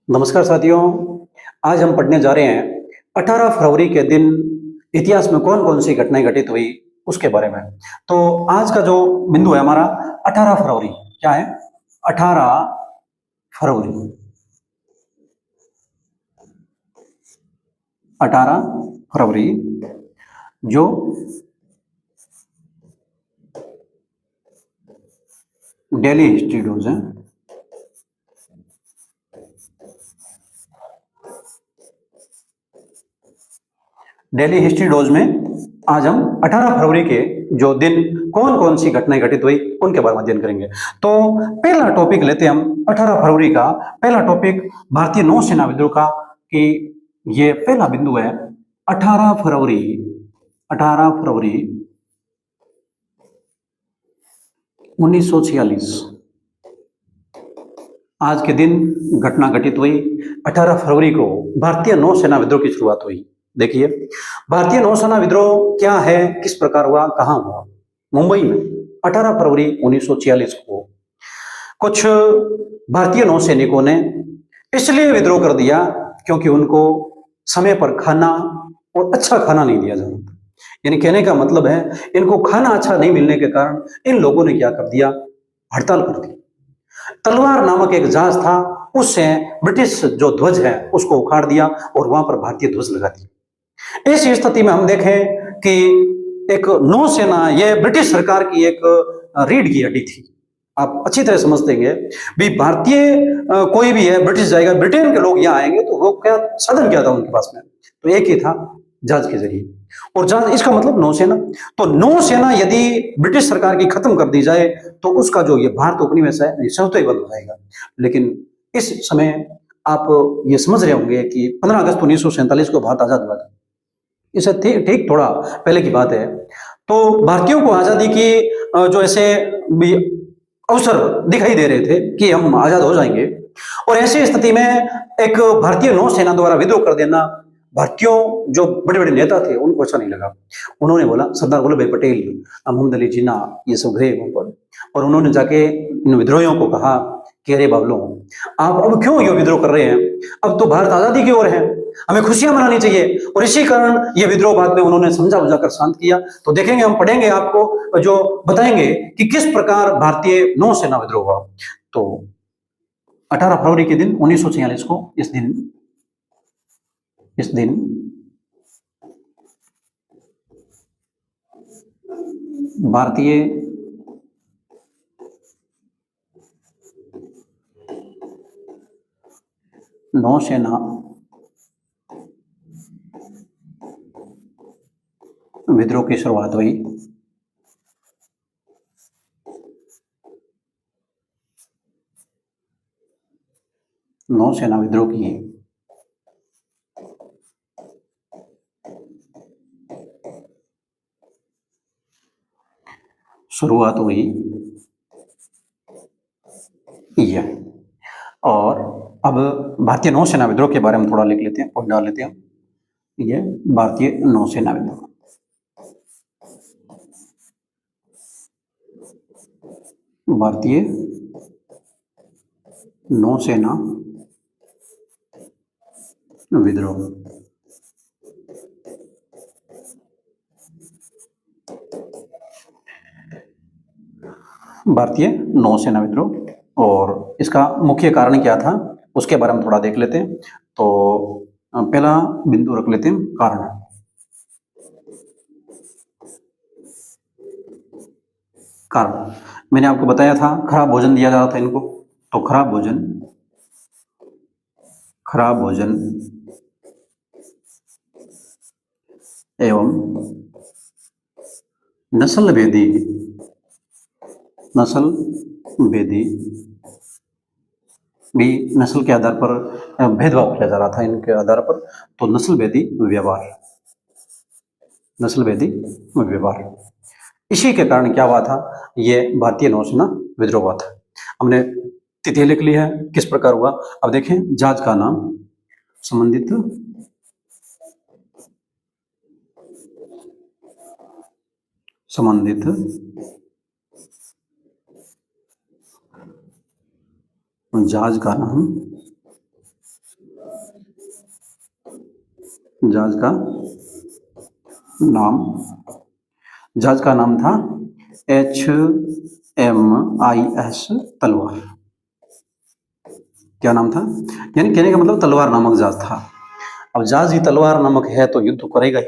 नमस्कार साथियों। आज हम पढ़ने जा रहे हैं 18 फरवरी के दिन इतिहास में कौन कौन सी घटनाएं घटित हुई उसके बारे में। तो आज का जो बिंदु है हमारा 18 फरवरी क्या है? 18 फरवरी 18 फरवरी जो डेली हिस्ट्री डोज है, डेली हिस्ट्री डोज में आज हम 18 फरवरी के जो दिन कौन कौन सी घटनाएं घटित हुई उनके बारे में अध्ययन करेंगे। तो पहला टॉपिक लेते हैं हम 18 फरवरी का। पहला टॉपिक भारतीय नौसेना विद्रोह का, कि ये पहला बिंदु है 18 फरवरी 1946। आज के दिन घटना घटित हुई 18 फरवरी को भारतीय नौसेना विद्रोह की शुरुआत हुई। देखिए, भारतीय नौसेना विद्रोह क्या है, किस प्रकार हुआ, कहां हुआ? मुंबई में 18 फरवरी 1946 को कुछ भारतीय नौसैनिकों ने इसलिए विद्रोह कर दिया क्योंकि उनको समय पर खाना और अच्छा खाना नहीं दिया जा रहा था। यानी कहने का मतलब है, इनको खाना अच्छा नहीं मिलने के कारण इन लोगों ने क्या कर दिया? हड़ताल कर दी। तलवार नामक एक जहाज था, उससे ब्रिटिश जो ध्वज है उसको उखाड़ दिया और वहां पर भारतीय ध्वज लगा दिया। इस स्थिति में हम देखें कि एक नौसेना, यह ब्रिटिश सरकार की एक रीढ़ की हड्डी थी। आप अच्छी तरह समझते हैं भी, भारतीय कोई भी है, ब्रिटिश जाएगा, ब्रिटेन के लोग यहाँ आएंगे तो वो क्या साधन क्या था उनके पास में? तो एक ही था, जहाज के जरिए। और जहाज, इसका मतलब नौसेना। तो नौसेना यदि ब्रिटिश सरकार की खत्म कर दी जाए तो उसका जो ये भारत उपनिवेश है ये स्वतः ही बंद हो जाएगा। लेकिन इस समय आप ये समझ रहे होंगे कि 15 अगस्त 1947 को भारत आजाद हुआ था। इसे ठीक थोड़ा पहले की बात है। तो भारतीयों को आजादी की जो ऐसे भी अवसर दिखाई दे रहे थे कि हम आजाद हो जाएंगे, और ऐसी स्थिति में एक भारतीय नौसेना द्वारा विद्रोह कर देना भारतीयों जो बड़े बड़े नेता थे उनको अच्छा नहीं लगा। उन्होंने बोला, सरदार वल्लभ भाई पटेल, मोहम्मद अली जिन्ना, ये सब गए वहां पर, और उन्होंने जाके इन विद्रोहियों को कहा कि अरे बाबलों, आप अब क्यों ये विद्रोह कर रहे हैं? अब तो भारत आजादी की ओर है, हमें खुशियां मनानी चाहिए। और इसी कारण ये विद्रोह बाद में उन्होंने समझा बुझाकर शांत किया। तो देखेंगे, हम पढ़ेंगे, आपको जो बताएंगे कि किस प्रकार भारतीय नौसेना विद्रोह हुआ। तो 18 फरवरी के दिन 1946 को इस दिन भारतीय नौसेना विद्रोह की शुरुआत हुई। नौसेना विद्रोह की शुरुआत हुई ये। और अब भारतीय नौसेना विद्रोह के बारे में थोड़ा लिख लेते हैं और डाल लेते हैं। ये भारतीय नौसेना विद्रोह, भारतीय नौसेना विद्रोह। भारतीय नौसेना विद्रोह, और इसका मुख्य कारण क्या था उसके बारे में थोड़ा देख लेते हैं। तो पहला बिंदु रख लेते हैं, कारण। कारण मैंने आपको बताया था, खराब भोजन दिया जा रहा था इनको। तो खराब भोजन एवं नस्ल भेदी भी, नस्ल के आधार पर भेदभाव किया जा रहा था इनके आधार पर। तो नस्ल भेदी व्यवहार, इसी के कारण क्या हुआ था? ये भारतीय नौसेना विद्रोह हुआ था। हमने तिथि लिख ली है, किस प्रकार हुआ। अब देखें, जहाज का नाम संबंधित जहाज का नाम जहाज का नाम, जहाज का नाम था HMIS तलवार। क्या नाम था? यानी कहने का मतलब तलवार नामक जहाज था। अब जहाज ही तलवार नामक है तो युद्ध तो करेगा ही।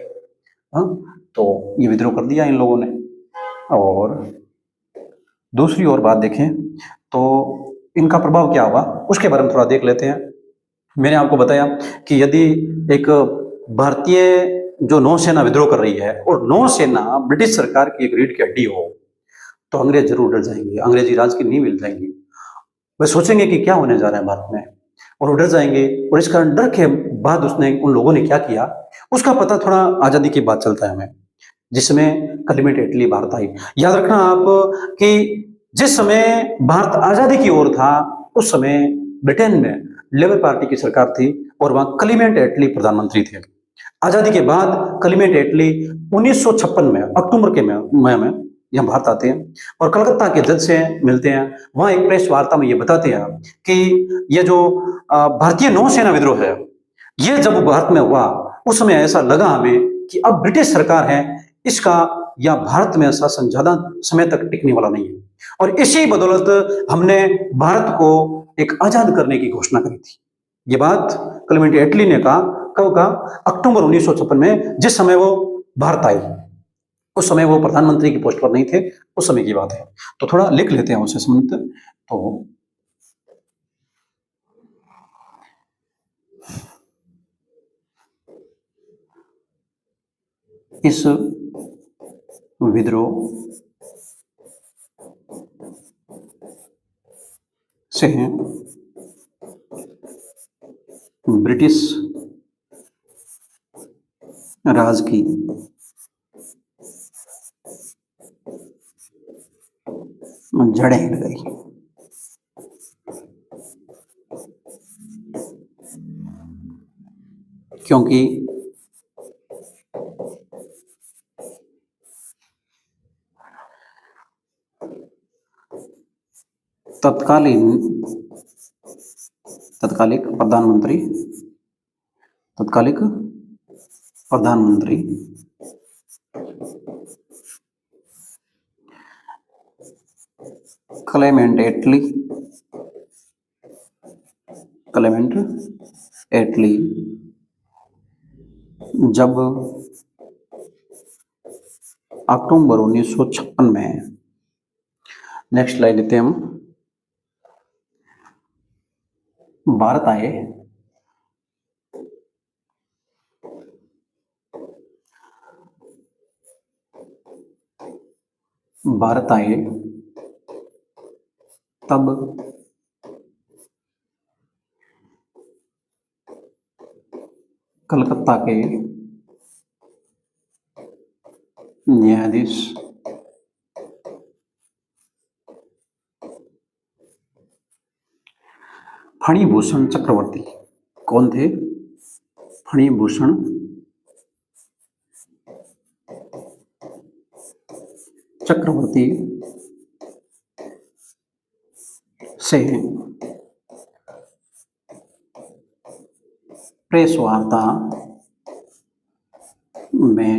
हाँ, तो ये विद्रोह कर दिया इन लोगों ने। और दूसरी ओर बात देखें तो इनका प्रभाव क्या होगा उसके बारे में थोड़ा देख लेते हैं। मैंने आपको बताया कि यदि एक भारतीय जो नौसेना विद्रोह कर रही है और नौसेना ब्रिटिश सरकार की एक रीढ़ की हड्डी हो तो अंग्रेज जरूर डर जाएंगे, अंग्रेजी राज की नींव हिल जाएंगी। वे सोचेंगे कि क्या होने जा रहा है भारत में, और वो डर जाएंगे। और इस कारण डर के बाद उसने उन लोगों ने क्या किया उसका पता थोड़ा आजादी की बात चलता है हमें, जिसमें कलमी इटली भारत आई। याद रखना आप कि जिस समय भारत आजादी की ओर था उस समय ब्रिटेन में लेबर पार्टी की सरकार थी और वहां क्लीमेंट एटली प्रधानमंत्री थे। आजादी के बाद क्लीमेंट एटली 1956 में अक्टूबर के महीने में यहाँ भारत आते हैं और कलकत्ता के जज से मिलते हैं। वहां एक प्रेस वार्ता में ये बताते हैं कि ये जो भारतीय नौसेना विद्रोह है ये जब भारत में हुआ उस समय ऐसा लगा हमें कि अब ब्रिटिश सरकार है इसका या भारत में शासन ज्यादा समय तक टिकने वाला नहीं है, और इसी बदौलत हमने भारत को एक आजाद करने की घोषणा करी थी। ये बात क्लेमेंट एटली ने कहा। कब कहा? अक्टूबर 1956 में, जिस समय वो भारत आई। उस समय वो प्रधानमंत्री की पोस्ट पर नहीं थे, उस समय की बात है। तो थोड़ा लिख लेते हैं उससे संबंधित। तो इस विद्रोह से ब्रिटिश राज की जड़ें हिल गई। क्योंकि तत्कालीन तत्कालिक प्रधानमंत्री क्लेमेंट एटली जब अक्टूबर 1956 में, नेक्स्ट लाइन लेते हैं हम, भारत आए तब कलकत्ता के न्यायाधीश फणिभूषण चक्रवर्ती, कौन थे? फणिभूषण चक्रवर्ती से प्रेस वार्ता में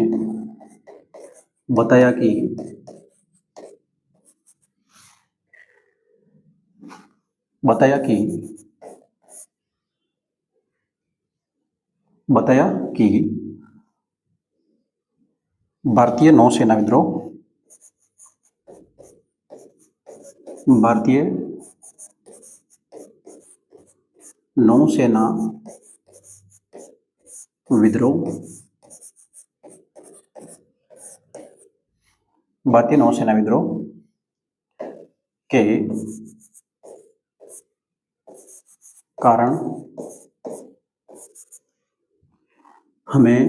बताया कि भारतीय नौसेना विद्रोह के कारण हमें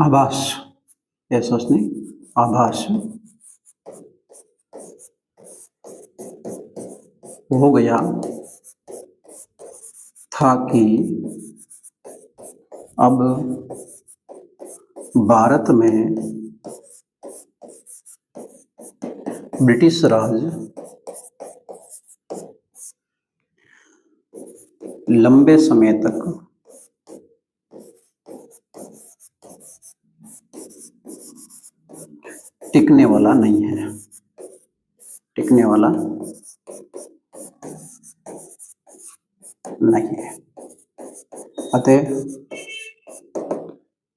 आभास, ऐसा नहीं, आभास हो गया था कि अब भारत में ब्रिटिश राज लंबे समय तक टिकने वाला नहीं है, टिकने वाला नहीं है। अतः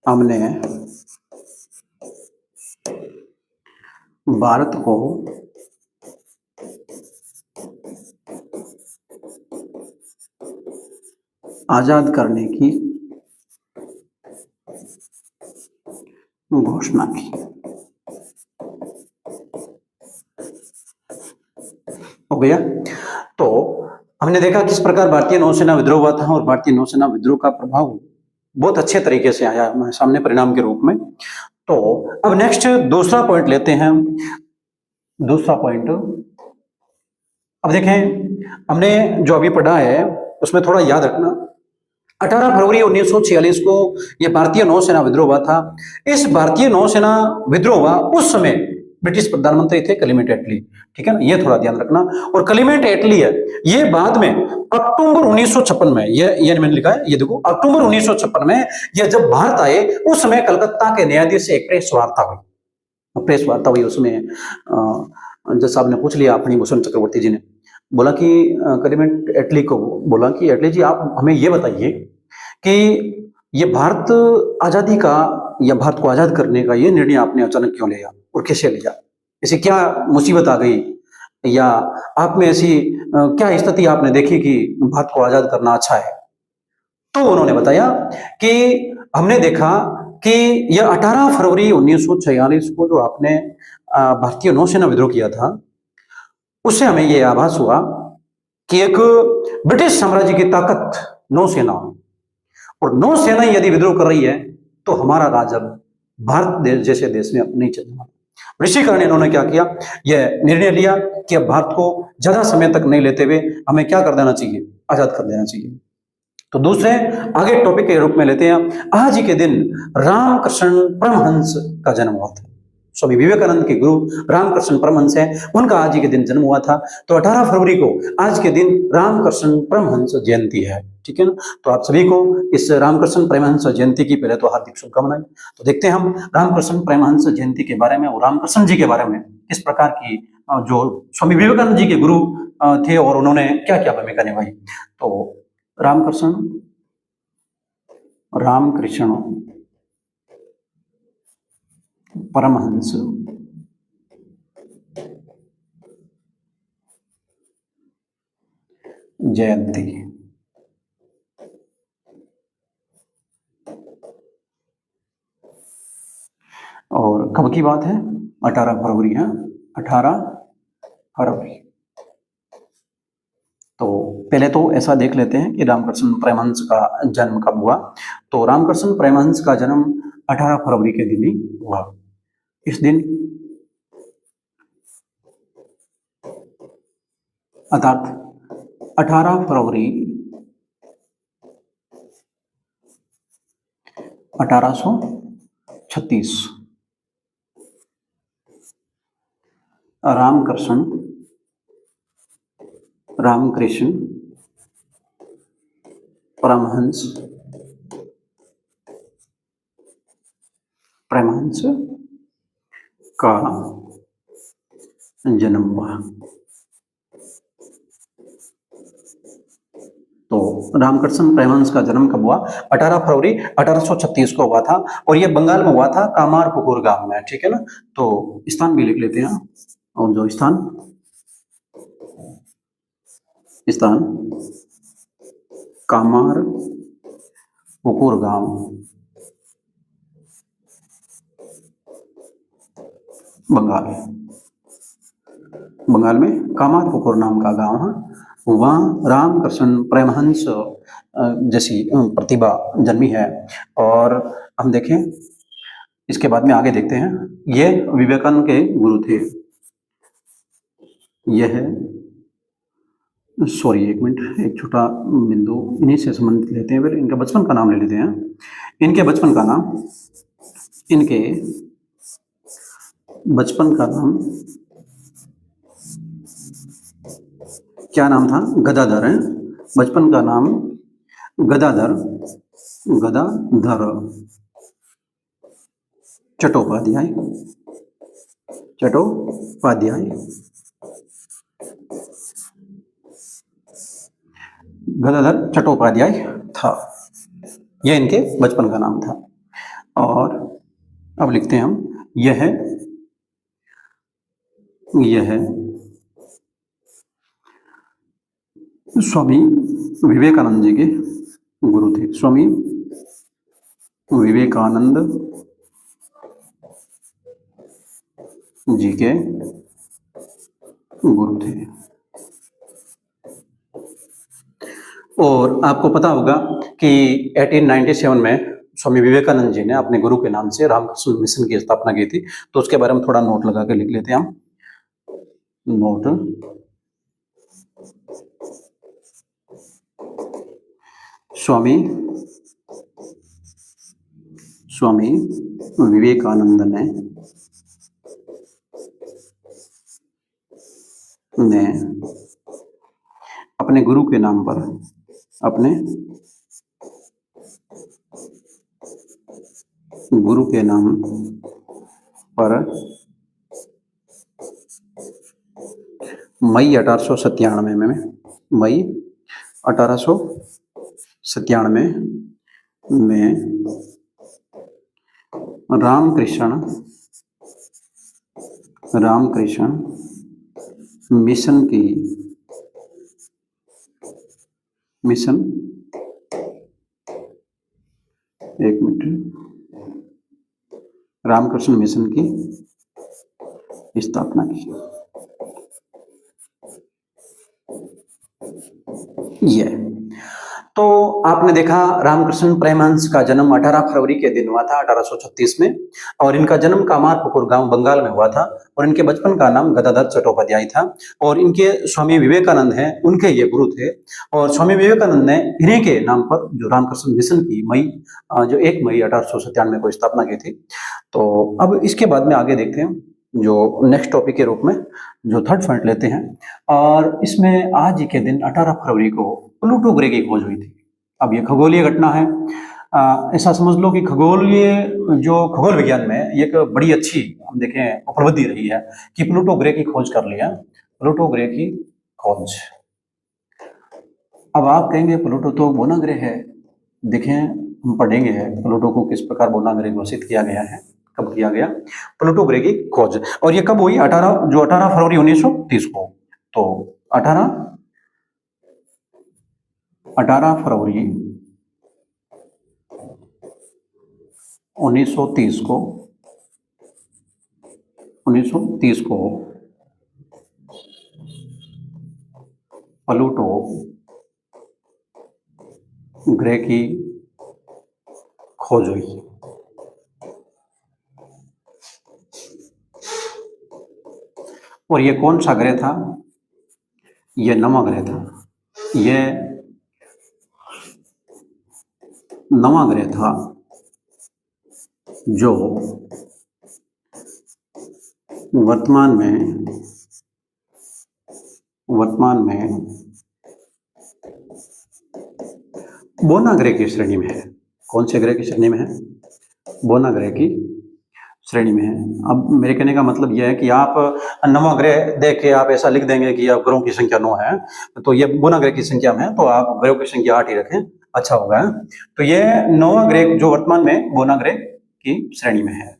हमने भारत को आजाद करने की घोषणा की। हो गया। तो हमने देखा किस प्रकार भारतीय नौसेना विद्रोह हुआ था और भारतीय नौसेना विद्रोह का प्रभाव बहुत अच्छे तरीके से आया हमारे सामने परिणाम के रूप में। तो अब नेक्स्ट दूसरा पॉइंट लेते हैं। दूसरा पॉइंट अब देखें, हमने जो अभी पढ़ा है उसमें थोड़ा याद रखना। 18 फरवरी 1946 को यह भारतीय नौसेना विद्रोह हुआ था। इस भारतीय नौसेना विद्रोह हुआ उस समय ब्रिटिश प्रधानमंत्री थे क्लेमेंट एटली, ठीक है ना, ये थोड़ा ध्यान रखना। और क्लेमेंट एटली है, ये बाद में अक्टूबर 1956 में, ये मैंने लिखा है, ये देखो, अक्टूबर 1956 में ये जब भारत आए उस समय कलकत्ता के न्यायाधीश से एक प्रेस वार्ता हुई। प्रेस वार्ता हुई उसमें जज साहब ने पूछ लिया, अपनी भूषण चक्रवर्ती जी ने बोला कि क्लेमेंट एटली को बोला कि एटली जी आप हमें ये बताइए कि ये भारत आजादी का या भारत को आजाद करने का ये निर्णय आपने अचानक क्यों लिया और कैसे लिया, ऐसी क्या मुसीबत आ गई या आप में ऐसी क्या स्थिति आपने देखी कि भारत को आजाद करना अच्छा है। तो उन्होंने बताया कि हमने देखा कि यह 18 फरवरी 1946 को जो आपने भारतीय नौसेना विद्रोह किया था उससे हमें यह आभास हुआ कि एक ब्रिटिश साम्राज्य की ताकत नौसेना, और नौसेना यदि विद्रोह कर रही है तो हमारा राज अब भारत देश जैसे देश में नहीं चलना। इसी कारण इन्होंने क्या किया, यह निर्णय लिया कि अब भारत को ज्यादा समय तक नहीं लेते हुए हमें क्या कर देना चाहिए, आजाद कर देना चाहिए। तो दूसरे आगे टॉपिक के रूप में लेते हैं, आज ही के दिन रामकृष्ण परमहंस का जन्म हुआ था। स्वामी विवेकानंद के गुरु रामकृष्ण परमहंस है, उनका आज ही के दिन जन्म हुआ था। तो 18 फरवरी को आज के दिन रामकृष्ण परमहंस जयंती है, ठीक है ना। तो आप सभी को इस रामकृष्ण परमहंस जयंती की पहले तो हार्दिक शुभकामनाएं। तो देखते हैं हम रामकृष्ण परमहंस जयंती के बारे में और रामकृष्ण जी के बारे में, किस प्रकार की जो स्वामी विवेकानंद जी के गुरु थे और उन्होंने क्या क्या भूमिका निभाई। तो रामकृष्ण परमहंस जयंती, और कब की बात है, 18 फरवरी है, 18 फरवरी। तो पहले तो ऐसा देख लेते हैं कि रामकृष्ण परमहंस का जन्म कब हुआ। तो रामकृष्ण परमहंस का जन्म 18 फरवरी के दिन ही हुआ। इस दिन अर्थात 18 फरवरी 1836 रामकृष्ण परमहंस का जन्म हुआ। तो रामकृष्ण परमहंस का जन्म कब हुआ, 18 फरवरी 1836 को हुआ था, और यह बंगाल में हुआ था, कामारपुकुर गांव में, ठीक है ना। तो स्थान भी लिख लेते हैं, और जो स्थान कामारपुकुर गांव, बंगाल में कामारपुकुर नाम का गांव है। वहाँ रामकृष्ण परमहंस जैसी प्रतिभा जन्मी है। और हम देखें इसके बाद में आगे देखते हैं, ये विवेकानंद के गुरु थे। यह है, सॉरी एक मिनट, एक छोटा बिंदु इन्हीं से संबंधित लेते हैं, फिर इनका बचपन का नाम ले लेते हैं। इनके बचपन का नाम क्या नाम था, गदाधर है। बचपन का नाम गदाधर गदाधर चट्टोपाध्याय चट्टोपाध्याय गदाधर चट्टोपाध्याय था, यह इनके बचपन का नाम था। और अब लिखते हैं हम यह स्वामी विवेकानंद जी के गुरु थे। स्वामी विवेकानंद जी के गुरु थे। और आपको पता होगा कि 1897 में स्वामी विवेकानंद जी ने अपने गुरु के नाम से रामकृष्ण मिशन की स्थापना की थी। तो उसके बारे में थोड़ा नोट लगा के लिख लेते हैं हम। नोट, स्वामी विवेकानंद ने अपने गुरु के नाम पर, अपने गुरु के नाम पर मई 1897 में मई 1897 में रामकृष्ण मिशन एक मिनट, रामकृष्ण मिशन की स्थापना की। ये तो आपने देखा रामकृष्ण परमहंस का जन्म 18 फरवरी के दिन हुआ था 1836 में, और इनका जन्म कामारपुकुर गांव बंगाल में हुआ था। और इनके बचपन का नाम गदाधर चट्टोपाध्याय था। और इनके स्वामी विवेकानंद हैं, उनके ये गुरु थे। और स्वामी विवेकानंद ने इन्हीं के नाम पर जो रामकृष्ण मिशन की 1 मई 1897 को स्थापना की थी। तो अब इसके बाद में आगे देखते हैं जो नेक्स्ट टॉपिक के रूप में जो थर्ड पॉइंट लेते हैं। और इसमें आज ही के दिन 18 फरवरी को प्लूटो ग्रह की खोज हुई थी। अब ये खगोलीय घटना है। ऐसा समझ लो कि खगोल विज्ञान में एक बड़ी अच्छी हम देखें उपलब्धि रही है कि प्लूटो ग्रह की खोज कर लिया। प्लूटो ग्रह की खोज। अब आप कहेंगे प्लूटो तो बोना ग्रह है। देखें, हम पढ़ेंगे प्लूटो को किस प्रकार बोना ग्रह घोषित किया गया है, कब किया गया प्लूटो ग्रह की खोज। और ये कब हुई? 18 फरवरी 1930 को। तो 18 फरवरी 1930 को प्लूटो ग्रह की खोज हुई। और ये कौन सा ग्रह था? ये नवा ग्रह था। ये नवा ग्रह था जो वर्तमान में बोना ग्रह की श्रेणी में है। कौन से ग्रह की श्रेणी में है? बोना ग्रह की श्रेणी में है। अब मेरे कहने का मतलब यह है कि आप नवा ग्रह देख के आप ऐसा लिख देंगे कि अब ग्रहों की संख्या 9 है, तो ये बोना ग्रह की संख्या में है, तो आप ग्रहों की संख्या 8 ही रखें, अच्छा होगा। तो ये 9वां ग्रह जो वर्तमान में बोना ग्रह की श्रेणी में है,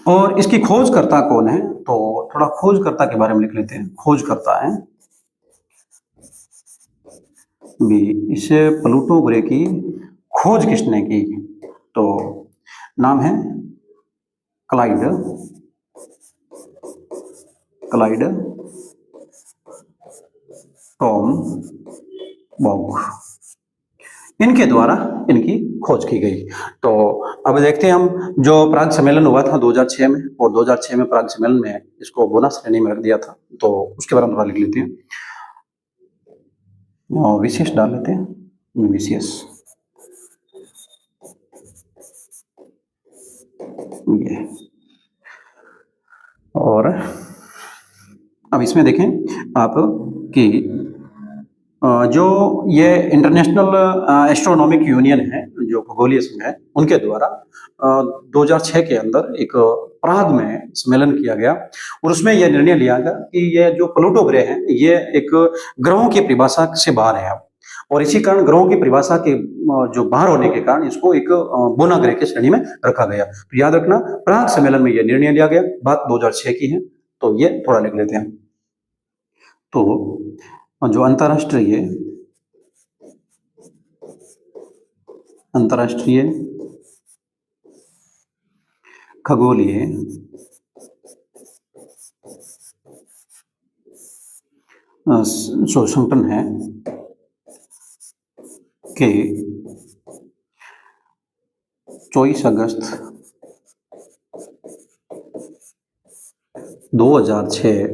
और इसकी खोजकर्ता कौन है? तो थोड़ा खोजकर्ता के बारे में लिख लेते हैं। खोजकर्ता है भी इस प्लूटो ग्रह की खोज किसने की? तो नाम है क्लाइड टॉमबॉग। इनके द्वारा इनकी खोज की गई। तो अब देखते हैं हम जो प्राग सम्मेलन हुआ था 2006 में, और 2006 में प्राग सम्मेलन में इसको बोना श्रेणी में रख दिया था। तो उसके बारे में थोड़ा लिख लेते हैं, विशेष डाल लेते हैं, विशेष। ये और अब इसमें देखें आप कि जो ये इंटरनेशनल एस्ट्रोनॉमिक यूनियन है, जो खगोलीय संघ है, उनके द्वारा 2006 के अंदर एक प्राग में सम्मेलन किया गया और उसमें यह निर्णय लिया गया कि ये जो प्लूटो ग्रह है ये एक ग्रहों की परिभाषा से बाहर है और इसी कारण ग्रहों की परिभाषा के जो बाहर होने के कारण इसको एक बोना ग्रह की श्रेणी में रखा गया। तो याद रखना, प्राग सम्मेलन में यह निर्णय लिया गया, बात 2006 की है, तो ये थोड़ा लिख लेते हैं। तो जो अंतर्राष्ट्रीय खगोलीय संगठन है कि 24 अगस्त 2006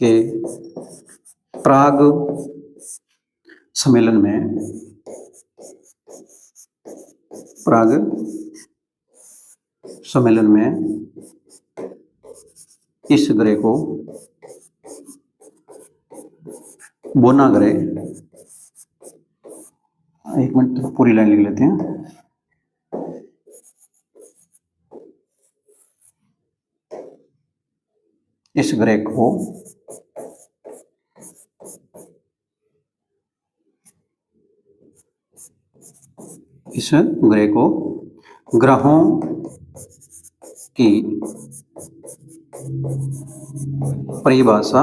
के प्राग सम्मेलन में इस ग्रह को बोना ग्रह, एक मिनट तो पूरी लाइन लिख लेते हैं। इस ग्रह को ग्रहों की परिभाषा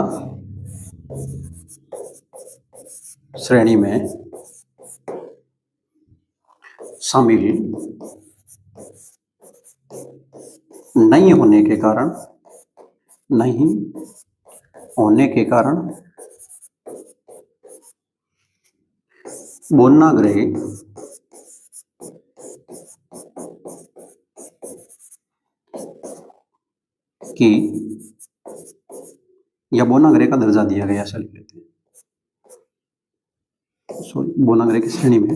श्रेणी में शामिल नहीं होने के कारण बोना ग्रह की या बोना ग्रह का दर्जा दिया गया, ऐसा लिख लेते हैं। बोना ग्रह की श्रेणी में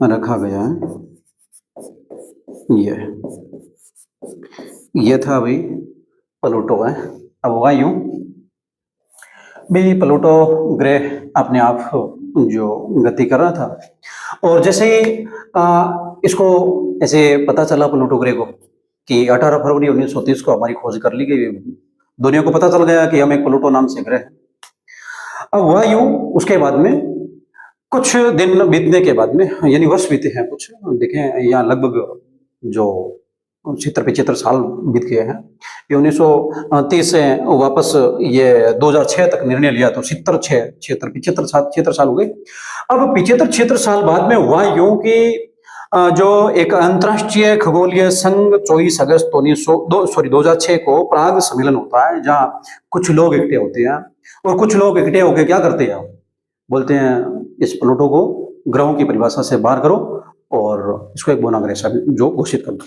रखा गया है। ये था भाई प्लूटो है। अब होगा यूं भी, प्लूटो ग्रह अपने आप जो गति कर रहा था और जैसे ही इसको ऐसे पता चला प्लूटो ग्रह को कि 18 फरवरी 1930 को हमारी खोज कर ली गई, दुनिया को पता चल गया कि हम एक प्लूटो नाम से ग्रह है। अब वह यूं उसके बाद में कुछ दिन बीतने के बाद में, यानी वर्ष बीते हैं कुछ, देखें यहाँ लगभग जो 70-75 साल बीत गए हैं। ये 1930 से वापस ये 2006 तक निर्णय लिया तो 75 साल हो गए। अब 75 साल बाद में हुआ यूं कि जो एक अंतर्राष्ट्रीय खगोलीय संघ 24 अगस्त 2006 को प्राग सम्मेलन होता है, जहाँ कुछ लोग इकट्ठे होते हैं और कुछ लोग इकट्ठे होकर क्या करते हैं, बोलते हैं इस प्लूटो को ग्रहों की परिभाषा से बाहर करो और इसको एक बोना ग्रह जो घोषित कर दो।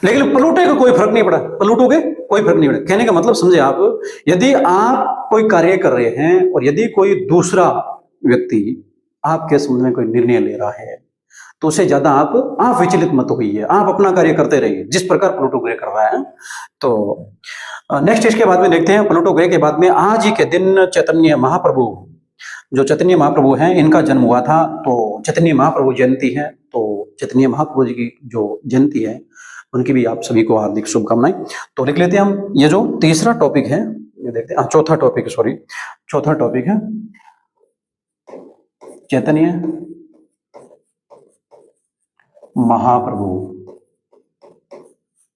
लेकिन प्लूटो को कोई फर्क नहीं पड़ा, कहने का मतलब समझे आप, यदि आप कोई कार्य कर रहे हैं और यदि कोई दूसरा व्यक्ति आपके संबंध में कोई निर्णय ले रहा है तो उससे ज्यादा आप विचलित मत होइए, आप अपना कार्य करते रहिए जिस प्रकार प्लूटो ग्रह कर रहा है। तो नेक्स्ट इसके बाद में देखते हैं, प्लूटो ग्रह के बाद में आज ही के दिन चैतन्य महाप्रभु हैं, इनका जन्म हुआ था। तो चैतन्य महाप्रभु जयंती है, तो चैतन्य महाप्रभु जी की जो जयंती है उनकी भी आप सभी को हार्दिक शुभकामनाएं। तो लिख लेते हैं हम ये जो तीसरा टॉपिक है, ये देखते हैं, चौथा टॉपिक है चैतन्य महाप्रभु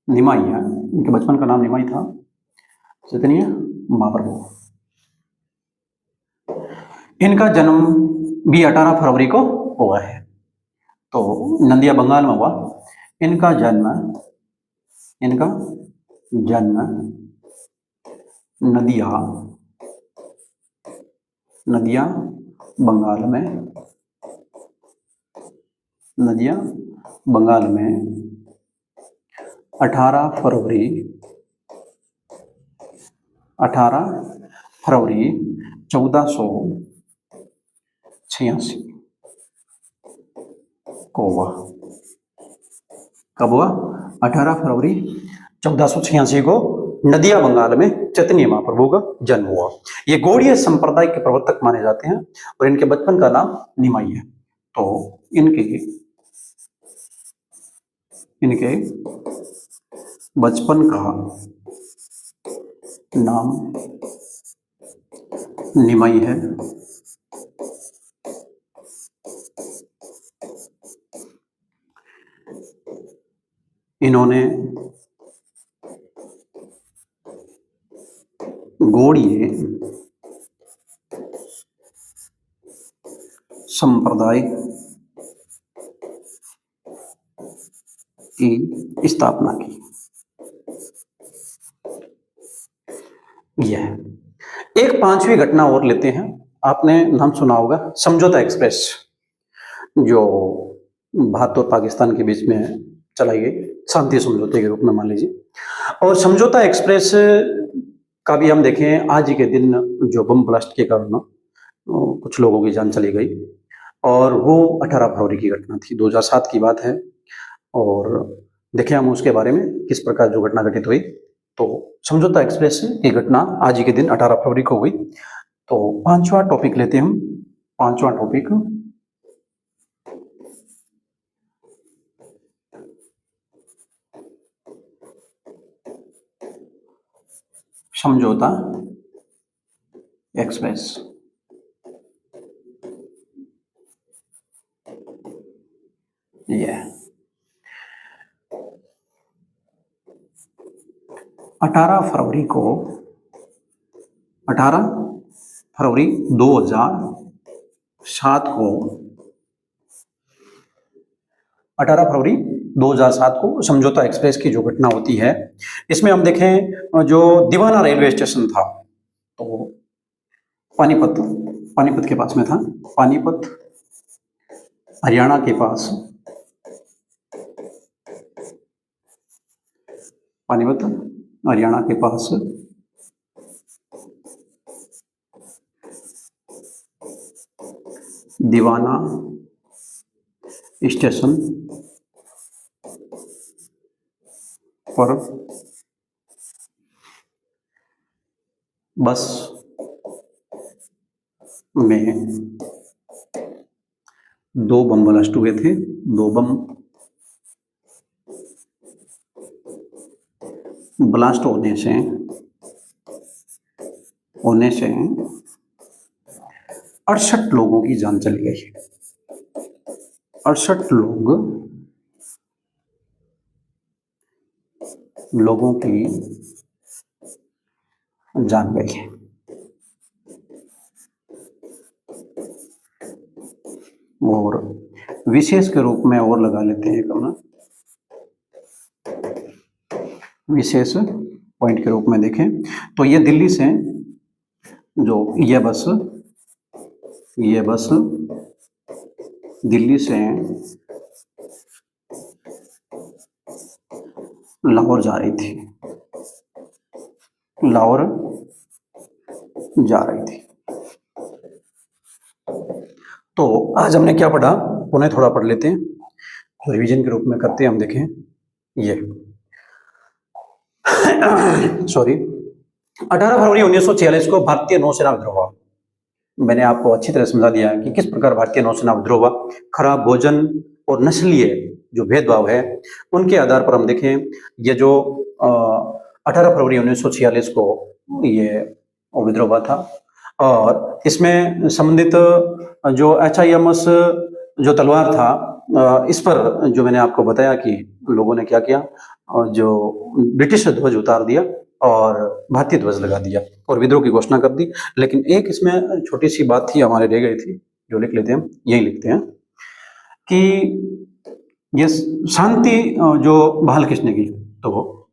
निमाई है, इनके बचपन का नाम निमाई था, चैतन्य महाप्रभु। इनका जन्म भी 18 फरवरी को हुआ है, तो नदिया बंगाल में हुआ। इनका जन्म नदिया बंगाल में 18 फरवरी 1486 को हुआ। कब हुआ? 18 फरवरी 1486 को नदिया बंगाल में चैतन्य महाप्रभु का जन्म हुआ। ये गौड़ीय संप्रदाय के प्रवर्तक माने जाते हैं और इनके बचपन का नाम निमाई है। तो इनके बचपन का नाम निमाई है। इन्होंने गौड़ीय संप्रदाय की स्थापना की। यह एक पांचवी घटना और लेते हैं। आपने नाम सुना होगा समझौता एक्सप्रेस, जो भारत और पाकिस्तान के बीच में चलाई गई शांति समझौते के रूप में मान लीजिए। और समझौता एक्सप्रेस का भी हम देखें, आज ही के दिन जो बम ब्लास्ट के कारण कुछ लोगों की जान चली गई, और वो 18 फरवरी की घटना थी, 2007 की बात है। और देखें हम उसके बारे में किस प्रकार जो घटना घटित हुई। तो समझौता एक्सप्रेस की घटना आज ही के दिन 18 फरवरी को हुई। तो पांचवा टॉपिक लेते हैं हम। पांचवा टॉपिक समझौता एक्सप्रेस। यह 18 फरवरी 2007 को 18 फरवरी 2007 को समझौता एक्सप्रेस की जो घटना होती है, इसमें हम देखें जो दीवाना रेलवे स्टेशन था, तो पानीपत के पास में था। पानीपत हरियाणा के पास, पानीपत हरियाणा के पास दीवाना स्टेशन पर बस में 2 बम ब्लास्ट हुए थे। 2 बम ब्लास्ट होने से 68 लोगों की जान चली गई। 68 लोगों की जान गई। और विशेष के रूप में और लगा लेते हैं अपना विशेष पॉइंट के रूप में देखें तो ये दिल्ली से जो ये बस दिल्ली से लाहौर जा रही थी। तो आज हमने क्या पढ़ा, उन्हें थोड़ा पढ़ लेते हैं, रिवीजन के रूप में करते हैं। हम देखें ये 18 फरवरी 1946 को भारतीय नौसेना विद्रोह हुआ। मैंने आपको अच्छी तरह समझा दिया कि किस प्रकार भारतीय नौसेना विद्रोह हुआ। खराब भोजन और नस्लीय जो भेदभाव है उनके आधार पर हम देखें, ये जो 18 फरवरी 1946 को ये विद्रोह हुआ था। और इसमें संबंधित जो HIMS जो तलवार था, इस पर जो मैंने आपको बताया कि लोगों ने क्या किया, जो ब्रिटिश ध्वज उतार दिया और भारतीय ध्वज लगा दिया और विद्रोह की घोषणा कर दी। लेकिन एक इसमें छोटी सी बात थी, हमारे रह गई थी, जो लिख लेते हैं। यही लिखते हैं कि ये शांति जो बहाल किसने की, तो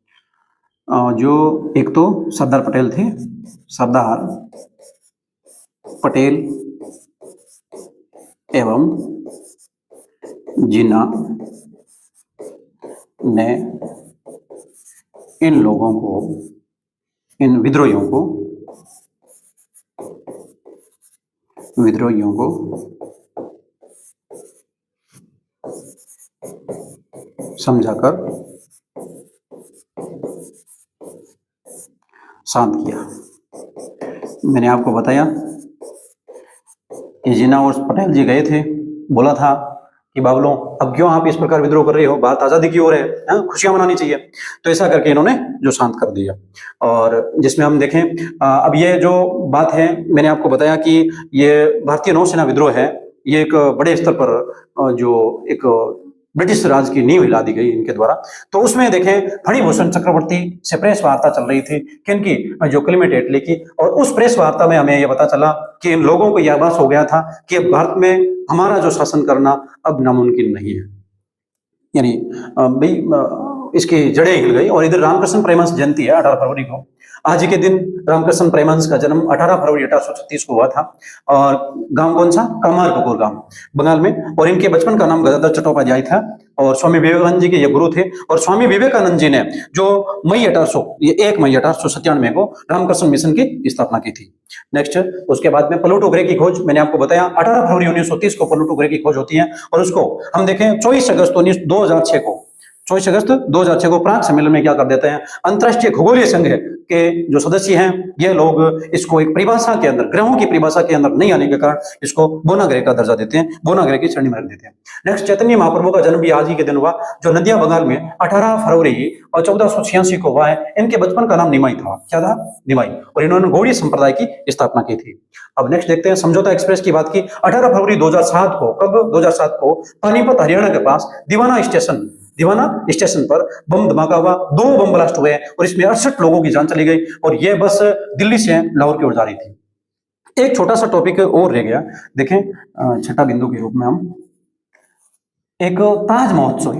जो एक तो सरदार पटेल थे, सरदार पटेल एवं जिन्ना ने इन लोगों को, इन विद्रोहियों को समझाकर शांत किया। मैंने आपको बताया कि जिन्ना और पटेल जी गए थे, बोला था कि बाबलों अब क्यों आप इस प्रकार विद्रोह कर रहे हो, बात आजादी की ओर है, खुशियां मनानी चाहिए। तो ऐसा करके इन्होंने जो शांत कर दिया। और जिसमें हम देखें अब ये जो बात है, मैंने आपको बताया कि ये भारतीय नौसेना विद्रोह है, ये एक बड़े स्तर पर जो एक ब्रिटिश राज की नींव हिला दी गई इनके द्वारा। तो उसमें देखें फणिभूषण चक्रवर्ती से प्रेस वार्ता चल रही थी किनकी, जो क्लेमेंट एटली की। और उस प्रेस वार्ता में हमें यह पता चला कि इन लोगों को यह आभास हो गया था कि भारत में हमारा जो शासन करना अब नामुमकिन नहीं है, यानी भाई इसकी जड़ें हिल गई। और इधर रामकृष्ण परमहंस जयंती है 18 फरवरी को। आज ही के दिन रामकृष्ण परमहंस का जन्म 18 फरवरी 1836 को हुआ था। और गांव कौन सा, कामारपुकुर गांव, बंगाल में। और इनके बचपन का नाम गदाधर चट्टोपाध्याय था और स्वामी विवेकानंद जी के ये गुरु थे। और स्वामी विवेकानंद जी ने जो 1 मई 1897 को रामकृष्ण मिशन की स्थापना की थी। नेक्स्ट, उसके बाद में प्लूटो ग्रह की खोज, मैंने आपको बताया 18 फरवरी 1930 को प्लूटो ग्रह की खोज होती है। और उसको हम देखें 24 अगस्त 2006 को प्राग सम्मेलन में क्या कर देते हैं, अंतरराष्ट्रीय खगोलीय संघ के जो सदस्य हैं ये लोग इसको एक परिभाषा के अंदर, ग्रहों की परिभाषा के अंदर नहीं आने के कारण इसको बोना ग्रह का दर्जा देते हैं, बोना ग्रह की श्रेणी में रख देते हैं। नेक्स्ट, चैतन्य महाप्रभु का जन्म भी आज ही के दिन हुआ, जो नदिया बंगाल में 18 फरवरी और 1486 को हुआ है। इनके बचपन का नाम निमाई था। क्या था, निमाई। और इन्होंने गौड़ीय संप्रदाय की स्थापना की थी। अब नेक्स्ट देखते हैं, समझौता एक्सप्रेस की बात की 18 फरवरी 2007 को। कब, 2007 को पानीपत हरियाणा के पास दीवाना स्टेशन पर बम धमाका हुआ, 2 बम ब्लास्ट हुए और इसमें 68 लोगों की जान चली गई। और यह बस दिल्ली से लाहौर की ओर जा रही थी। एक छोटा सा टॉपिक और रह गया, देखें छठा बिंदु के रूप में हम एक ताज महोत्सव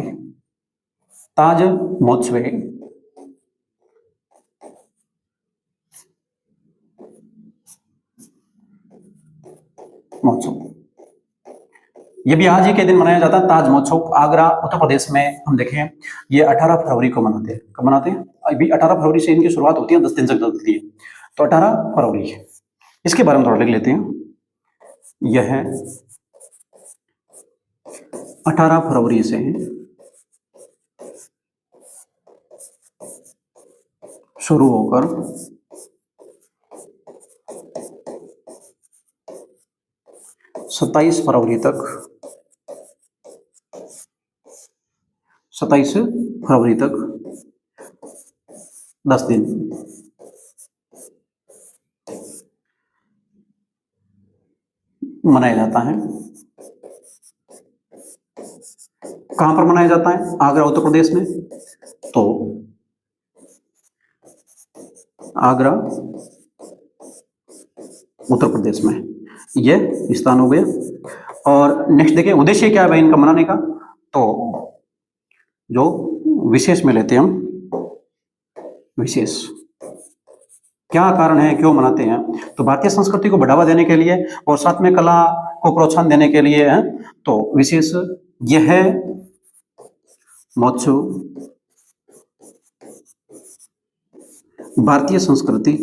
ये भी आज ही के दिन मनाया जाता है। ताज महोत्सव आगरा उत्तर प्रदेश में हम देखें, ये 18 फरवरी को मनाते हैं। कब मनाते हैं, अभी 18 फरवरी से इनकी शुरुआत होती है, 10 दिन तक चलती है। तो 18 फरवरी, इसके बारे में थोड़ा लिख लेते हैं। यह 18 फरवरी से शुरू होकर 27 फरवरी तक 10 दिन मनाया जाता है। कहां पर मनाया जाता है, आगरा उत्तर प्रदेश में। तो आगरा उत्तर प्रदेश में यह स्थान हो गया। और नेक्स्ट देखिए, उद्देश्य क्या है भाई इनका मनाने का। तो जो विशेष में लेते हैं हम, विशेष क्या कारण है, क्यों मनाते हैं, तो भारतीय संस्कृति को बढ़ावा देने के लिए और साथ में कला को प्रोत्साहन देने के लिए है। तो विशेष यह महोत्सव भारतीय संस्कृति,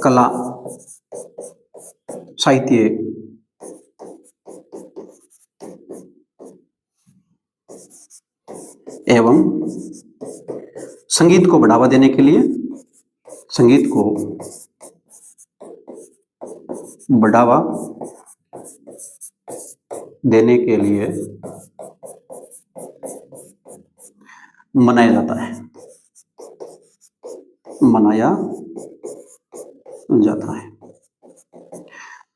कला, साहित्य एवं संगीत को बढ़ावा देने के लिए, मनाया जाता है।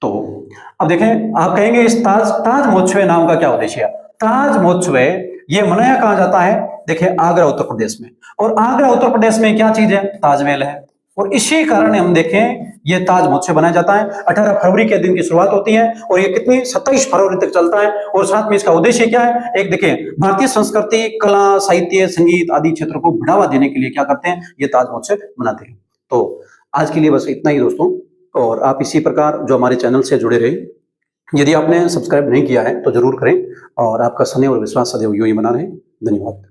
तो अब देखें, आप कहेंगे इस ताज महोत्सव नाम का क्या उद्देश्य है। ताज महोत्सव ये मनाया कहां जाता है, देखिए आगरा उत्तर प्रदेश में। और आगरा उत्तर प्रदेश में क्या चीज है, ताजमहल है। और इसी कारण हम देखें ये ताज महोत्सव बनाया जाता है। 18 फरवरी के दिन की शुरुआत होती है और ये कितनी 27 फरवरी तक चलता है। और साथ में इसका उद्देश्य क्या है, एक देखें, भारतीय संस्कृति, कला, साहित्य, संगीत आदि क्षेत्रों को बढ़ावा देने के लिए क्या करते हैं, ये ताज महोत्सव मनाते हैं। तो आज के लिए बस इतना ही दोस्तों। और आप इसी प्रकार जो हमारे चैनल से जुड़े रहे, यदि आपने सब्सक्राइब नहीं किया है तो जरूर करें। और आपका स्नेह और विश्वास सदैव यूं ही बना रहे। धन्यवाद।